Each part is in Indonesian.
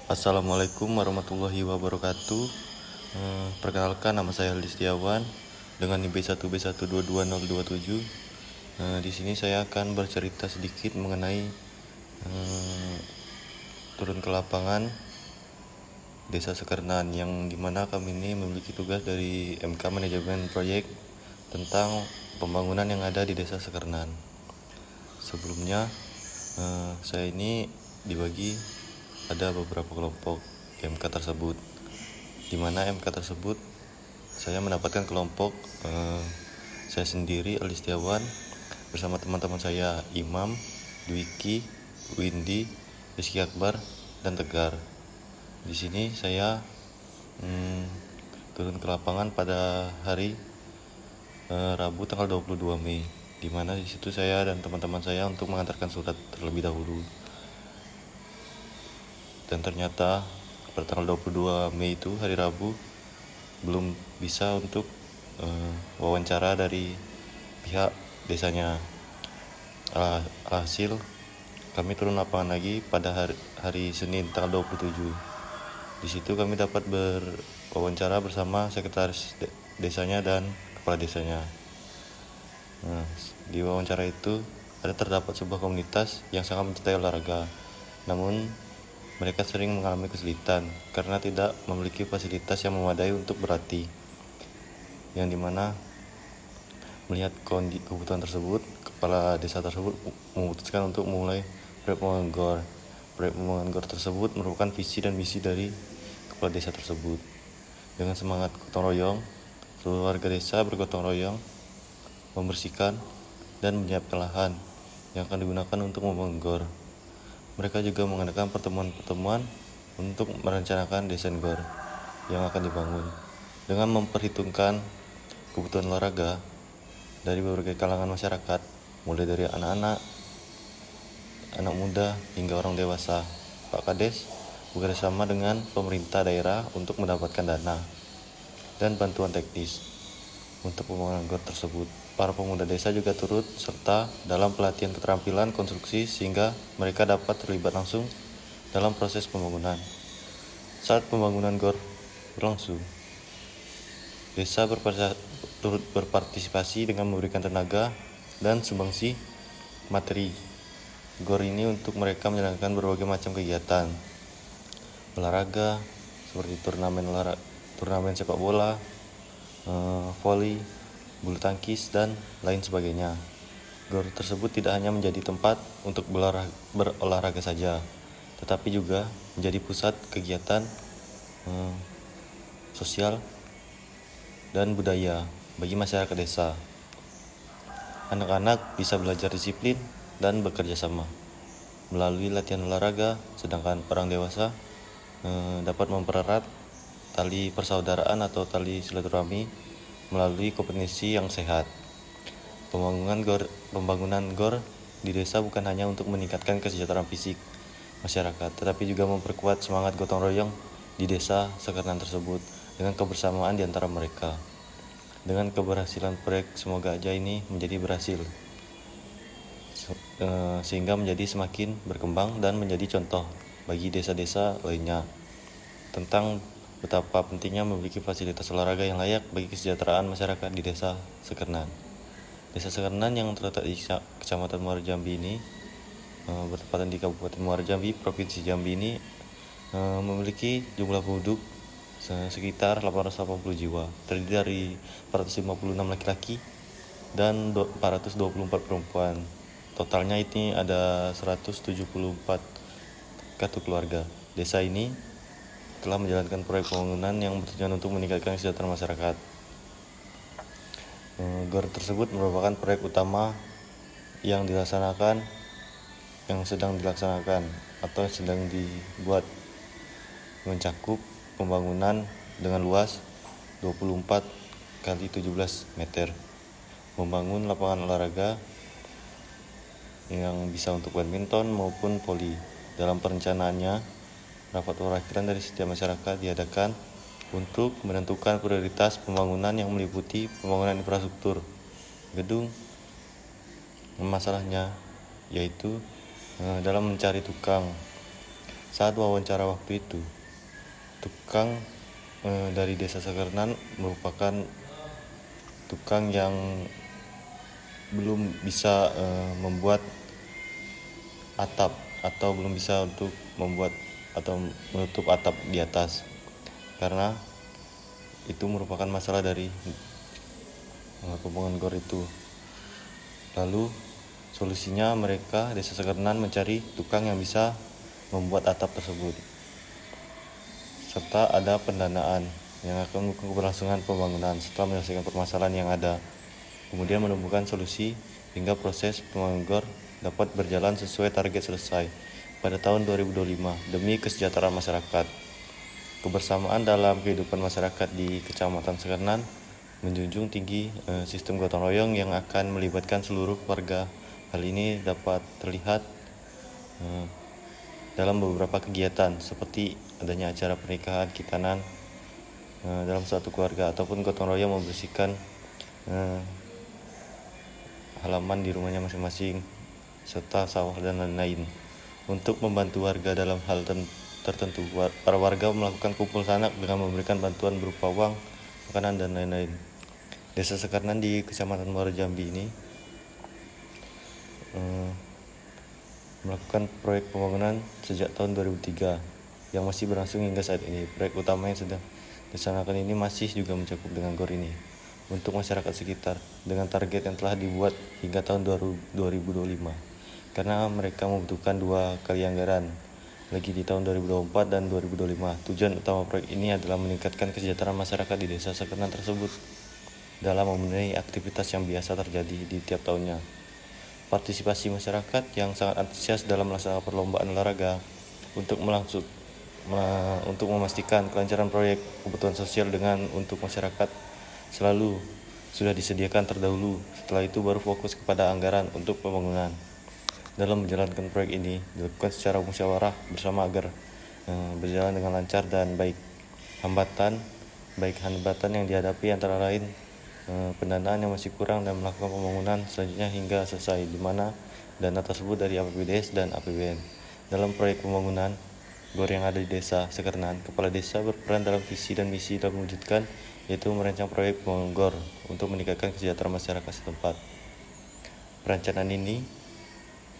Assalamualaikum warahmatullahi wabarakatuh. Perkenalkan, nama saya Aldi Setiawan dengan NIB 1B1222027. Di sini saya akan bercerita sedikit mengenai turun ke lapangan Desa Sekernan, yang dimana kami ini memiliki tugas dari MK Manajemen Proyek tentang pembangunan yang ada di Desa Sekernan. Sebelumnya saya ini dibagi ada beberapa kelompok MK tersebut, di mana MK tersebut saya mendapatkan kelompok saya sendiri Aldi Setiawan bersama teman-teman saya Imam, Dwiki, Windy, Rizky Akbar, dan Tegar. Di sini saya turun ke lapangan pada hari Rabu tanggal 22 Mei, di mana di situ saya dan teman-teman saya untuk mengantarkan surat terlebih dahulu. Dan ternyata pada tanggal 22 Mei itu, hari Rabu, belum bisa untuk wawancara dari pihak desanya. Hasil kami turun lapangan lagi pada hari Senin tanggal 27. Di situ kami dapat berwawancara bersama sekretaris desanya dan kepala desanya. Di wawancara itu terdapat sebuah komunitas yang sangat mencintai olahraga, namun mereka sering mengalami kesulitan karena tidak memiliki fasilitas yang memadai untuk berlatih. Yang dimana melihat kebutuhan tersebut, kepala desa tersebut memutuskan untuk memulai proyek pembangunan GOR. Proyek pembangunan GOR tersebut merupakan visi dan misi dari kepala desa tersebut. Dengan semangat gotong royong, seluruh warga desa bergotong royong membersihkan dan menyiapkan lahan yang akan digunakan untuk membangun GOR. Mereka juga mengadakan pertemuan-pertemuan untuk merencanakan desain GOR yang akan dibangun dengan memperhitungkan kebutuhan olahraga dari berbagai kalangan masyarakat, mulai dari anak-anak, anak muda, hingga orang dewasa. Pak Kades bekerjasama dengan pemerintah daerah untuk mendapatkan dana dan bantuan teknis untuk pembangunan GOR tersebut. Para pemuda desa juga turut serta dalam pelatihan keterampilan konstruksi sehingga mereka dapat terlibat langsung dalam proses pembangunan. Saat pembangunan GOR berlangsung, desa turut berpartisipasi dengan memberikan tenaga dan sumbangsi materi GOR ini untuk mereka menjalankan berbagai macam kegiatan olahraga seperti turnamen sepak bola, voli, bulu tangkis, dan lain sebagainya. GOR tersebut tidak hanya menjadi tempat untuk berolahraga saja, tetapi juga menjadi pusat kegiatan sosial dan budaya bagi masyarakat desa. Anak-anak bisa belajar disiplin dan bekerja sama melalui latihan olahraga, sedangkan orang dewasa dapat mempererat tali persaudaraan atau tali silaturahmi melalui kompetisi yang sehat. Pembangunan GOR di desa bukan hanya untuk meningkatkan kesejahteraan fisik masyarakat, tetapi juga memperkuat semangat gotong royong di desa Sekernan tersebut dengan kebersamaan di antara mereka. Dengan keberhasilan proyek, semoga aja ini menjadi berhasil, sehingga menjadi semakin berkembang dan menjadi contoh bagi desa-desa lainnya tentang betapa pentingnya memiliki fasilitas olahraga yang layak bagi kesejahteraan masyarakat di Desa Sekernan. Desa Sekernan yang terletak di Kecamatan Muara Jambi ini, bertepatan di Kabupaten Muara Jambi, Provinsi Jambi ini, memiliki jumlah penduduk sekitar 880 jiwa, terdiri dari 456 laki-laki dan 424 perempuan. Totalnya ini ada 174 kartu keluarga. Desa ini telah menjalankan proyek pembangunan yang bertujuan untuk meningkatkan kesejahteraan masyarakat. GOR tersebut merupakan proyek utama yang sedang dilaksanakan atau sedang dibuat, mencakup pembangunan dengan luas 24 kali 17 meter, membangun lapangan olahraga yang bisa untuk badminton maupun voli. Dalam perencanaannya, rapat perwakilan dari setiap masyarakat diadakan untuk menentukan prioritas pembangunan yang meliputi pembangunan infrastruktur, gedung. Masalahnya yaitu dalam mencari tukang Saat wawancara waktu itu, tukang dari Desa Sekernan merupakan tukang yang belum bisa membuat atap atau belum bisa untuk membuat atau menutup atap di atas, karena itu merupakan masalah dari pembangunan gor itu. Lalu solusinya mereka Desa Sekernan mencari tukang yang bisa membuat atap tersebut, serta ada pendanaan yang akan mendukung keberlangsungan pembangunan setelah menyelesaikan permasalahan yang ada. Kemudian menemukan solusi hingga proses pembangunan gor dapat berjalan sesuai target selesai pada tahun 2025 demi kesejahteraan masyarakat. Kebersamaan dalam kehidupan masyarakat di Kecamatan Sekernan menjunjung tinggi sistem gotong royong yang akan melibatkan seluruh warga. Hal ini dapat terlihat dalam beberapa kegiatan seperti adanya acara pernikahan, khitanan dalam suatu keluarga, ataupun gotong royong membersihkan halaman di rumahnya masing-masing serta sawah dan lain-lain. Untuk membantu warga dalam hal tertentu, para warga melakukan kumpul sanak dengan memberikan bantuan berupa uang, makanan, dan lain-lain. Desa Sekernan di Kecamatan Muara Jambi ini melakukan proyek pembangunan sejak tahun 2003 yang masih berlangsung hingga saat ini. Proyek utama yang sedang dilaksanakan ini masih juga mencakup dengan gor ini untuk masyarakat sekitar dengan target yang telah dibuat hingga tahun 2025, karena mereka membutuhkan 2 kali anggaran lagi di tahun 2024 dan 2025. Tujuan utama proyek ini adalah meningkatkan kesejahteraan masyarakat di Desa Sekernan tersebut dalam memenuhi aktivitas yang biasa terjadi di tiap tahunnya. Partisipasi masyarakat yang sangat antusias dalam melaksanakan perlombaan olahraga untuk memastikan kelancaran proyek kebutuhan sosial untuk masyarakat selalu sudah disediakan terdahulu. Setelah itu baru fokus kepada anggaran untuk pembangunan. Dalam menjalankan proyek ini dilakukan secara musyawarah bersama agar berjalan dengan lancar dan baik. Hambatan yang dihadapi antara lain pendanaan yang masih kurang dan melakukan pembangunan selanjutnya hingga selesai, di mana dana tersebut dari APBDes dan APBN. Dalam proyek pembangunan gor yang ada di Desa Sekernan, Kepala Desa berperan dalam visi dan misi dalam mewujudkan, yaitu merancang proyek pembangunan gor untuk meningkatkan kesejahteraan masyarakat setempat. Perencanaan ini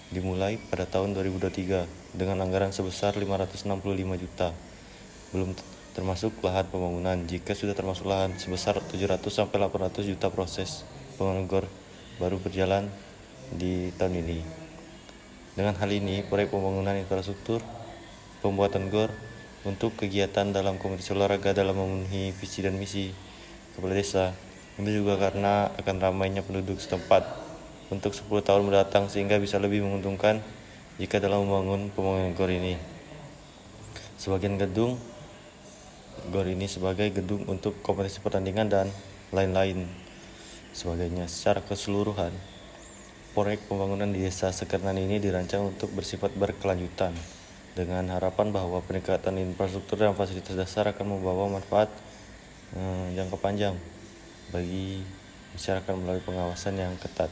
dimulai pada tahun 2023 dengan anggaran sebesar 565 juta, belum termasuk lahan pembangunan. Jika sudah termasuk lahan sebesar 700-800 juta, proses pembangunan gor baru berjalan di tahun ini. Dengan hal ini, proyek pembangunan infrastruktur pembuatan gor untuk kegiatan dalam komunitas olahraga dalam memenuhi visi dan misi Kepala Desa. Itu juga karena akan ramainya penduduk setempat untuk 10 tahun mendatang, sehingga bisa lebih menguntungkan jika dalam membangun pembangunan gor ini. Sebagian gedung gor ini sebagai gedung untuk kompetisi pertandingan dan lain-lain sebagainya. Secara keseluruhan, proyek pembangunan di Desa Sekernan ini dirancang untuk bersifat berkelanjutan dengan harapan bahwa peningkatan infrastruktur dan fasilitas dasar akan membawa manfaat jangka panjang bagi masyarakat melalui pengawasan yang ketat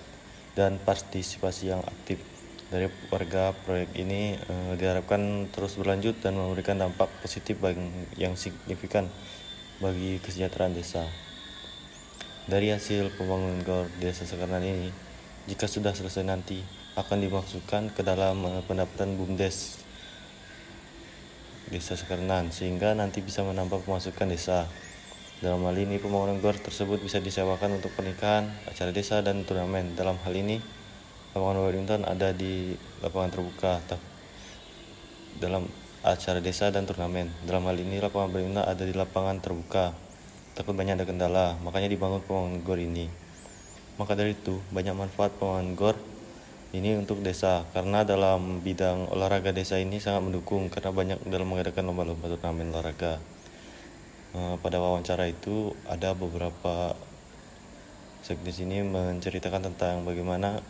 dan partisipasi yang aktif dari warga. Proyek ini diharapkan terus berlanjut dan memberikan dampak positif yang signifikan bagi kesejahteraan desa. Dari hasil pembangunan gor Desa Sekernan ini, jika sudah selesai nanti akan dimasukkan ke dalam pendapatan BUMDes Desa Sekernan, sehingga nanti bisa menambah pemasukan desa. Dalam hal ini, pembangunan gor tersebut bisa disewakan untuk pernikahan, acara desa, dan turnamen. Dalam hal ini, lapangan badminton ada di lapangan terbuka dalam acara desa dan turnamen. Dalam hal ini, lapangan badminton ada di lapangan terbuka. Takut banyak ada kendala, makanya dibangun pembangunan gor ini. Maka dari itu, banyak manfaat pembangunan gor ini untuk desa, karena dalam bidang olahraga desa ini sangat mendukung karena banyak dalam mengadakan lomba-lomba turnamen olahraga. Pada wawancara itu ada beberapa sekdes ini menceritakan tentang bagaimana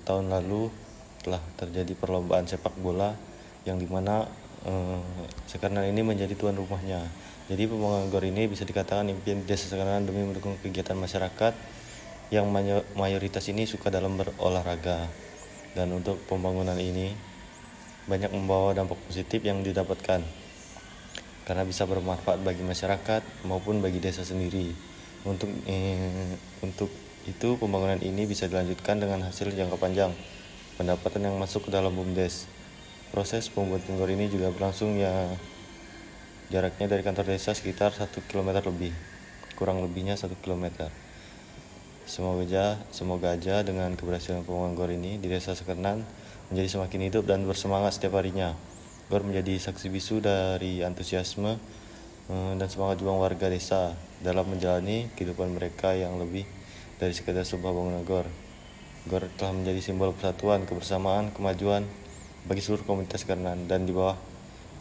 tahun lalu telah terjadi perlombaan sepak bola yang dimana Sekernan ini menjadi tuan rumahnya. Jadi pembangunan gor ini bisa dikatakan impian Desa Sekernan demi mendukung kegiatan masyarakat yang mayoritas ini suka dalam berolahraga. Dan untuk pembangunan ini banyak membawa dampak positif yang didapatkan karena bisa bermanfaat bagi masyarakat maupun bagi desa sendiri. Untuk itu pembangunan ini bisa dilanjutkan dengan hasil jangka panjang, pendapatan yang masuk ke dalam BUMDes. Proses pembuatan gor ini juga berlangsung jaraknya dari kantor desa sekitar 1 km lebih, kurang lebihnya 1 km. Semoga aja dengan keberhasilan pembangunan gor ini di desa Sekernan menjadi semakin hidup dan bersemangat setiap harinya. Gor menjadi saksi bisu dari antusiasme dan semangat juang warga desa dalam menjalani kehidupan mereka yang lebih dari sekedar sebuah bangunan gor. Gor telah menjadi simbol persatuan, kebersamaan, kemajuan bagi seluruh komunitas Sekernan, dan di bawah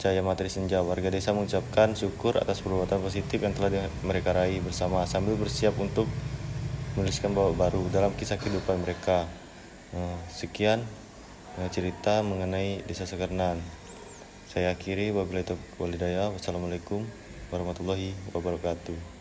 cahaya matahari senja, warga desa mengucapkan syukur atas perbuatan positif yang telah mereka raih bersama sambil bersiap untuk menuliskan babak baru dalam kisah kehidupan mereka. Sekian cerita mengenai desa Sekernan. Saya akhiri, wabillahi taufiq wal hidayah. Wassalamualaikum warahmatullahi wabarakatuh.